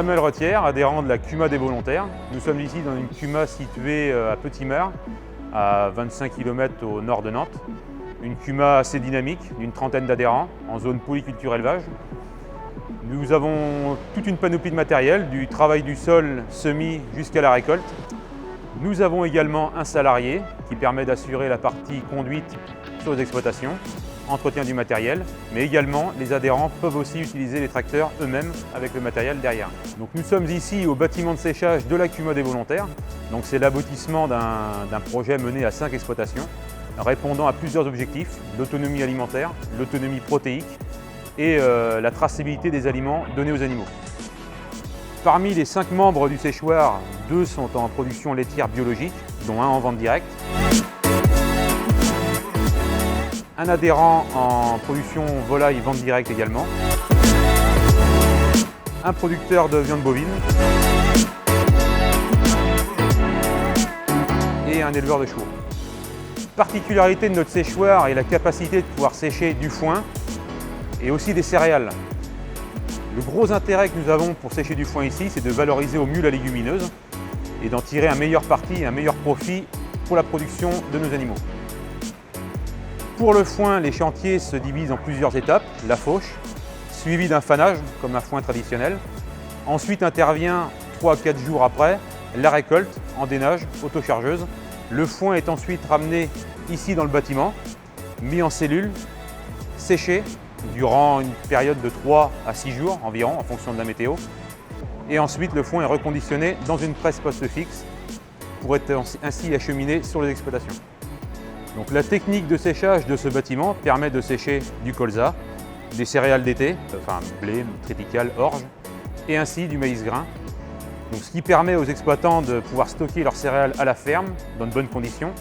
Samuel Retière, adhérent de la CUMA des volontaires. Nous sommes ici dans une CUMA située à Petit-Meur, à 25 km au nord de Nantes. Une CUMA assez dynamique, d'une trentaine d'adhérents, en zone polyculture élevage. Nous avons toute une panoplie de matériel, du travail du sol, semis jusqu'à la récolte. Nous avons également un salarié qui permet d'assurer la partie conduite sur les exploitations, entretien du matériel, mais également les adhérents peuvent aussi utiliser les tracteurs eux-mêmes avec le matériel derrière. Donc nous sommes ici au bâtiment de séchage de la CUMA des volontaires. Donc c'est l'aboutissement d'un projet mené à 5 exploitations, répondant à plusieurs objectifs, l'autonomie alimentaire, l'autonomie protéique et la traçabilité des aliments donnés aux animaux. Parmi les 5 membres du séchoir, 2 sont en production laitière biologique, dont un en vente directe. Un adhérent en production volaille vente directe également. Un producteur de viande bovine. Et un éleveur de chevaux. Particularité de notre séchoir est la capacité de pouvoir sécher du foin et aussi des céréales. Le gros intérêt que nous avons pour sécher du foin ici, c'est de valoriser au mieux la légumineuse et d'en tirer un meilleur parti et un meilleur profit pour la production de nos animaux. Pour le foin, les chantiers se divisent en plusieurs étapes. La fauche, suivie d'un fanage, comme un foin traditionnel. Ensuite intervient 3 à 4 jours après la récolte en dénage autochargeuse. Le foin est ensuite ramené ici dans le bâtiment, mis en cellule, séché durant une période de 3 à 6 jours environ en fonction de la météo. Et ensuite le foin est reconditionné dans une presse poste fixe pour être ainsi acheminé sur les exploitations. Donc la technique de séchage de ce bâtiment permet de sécher du colza, des céréales d'été, enfin blé, triticale, orge, et ainsi du maïs grain. Donc, ce qui permet aux exploitants de pouvoir stocker leurs céréales à la ferme dans de bonnes conditions,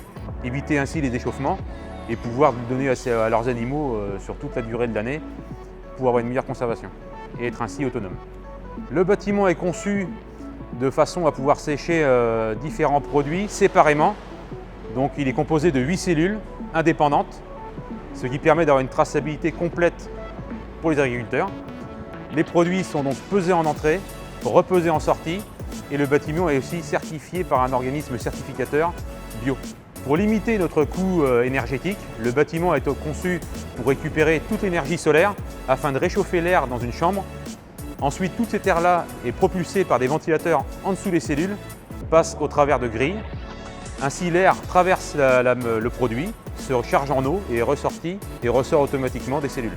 éviter ainsi les échauffements et pouvoir donner à leurs animaux sur toute la durée de l'année pour avoir une meilleure conservation et être ainsi autonome. Le bâtiment est conçu de façon à pouvoir sécher différents produits séparément. Donc il est composé de 8 cellules indépendantes, ce qui permet d'avoir une traçabilité complète pour les agriculteurs. Les produits sont donc pesés en entrée, repesés en sortie, et le bâtiment est aussi certifié par un organisme certificateur bio. Pour limiter notre coût énergétique, le bâtiment est conçu pour récupérer toute l'énergie solaire afin de réchauffer l'air dans une chambre. Ensuite, toute cette air-là est propulsée par des ventilateurs en dessous des cellules, passe au travers de grilles. Ainsi, l'air traverse le produit, se recharge en eau et est ressorti et ressort automatiquement des cellules.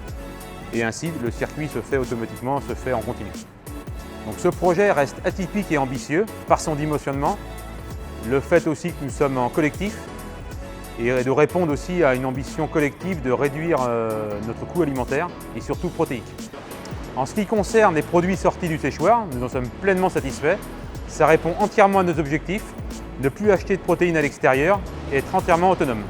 Et ainsi, le circuit se fait automatiquement, se fait en continu. Donc ce projet reste atypique et ambitieux par son dimensionnement, le fait aussi que nous sommes en collectif et de répondre aussi à une ambition collective de réduire notre coût alimentaire et surtout protéique. En ce qui concerne les produits sortis du séchoir, nous en sommes pleinement satisfaits. Ça répond entièrement à nos objectifs, ne plus acheter de protéines à l'extérieur et être entièrement autonome.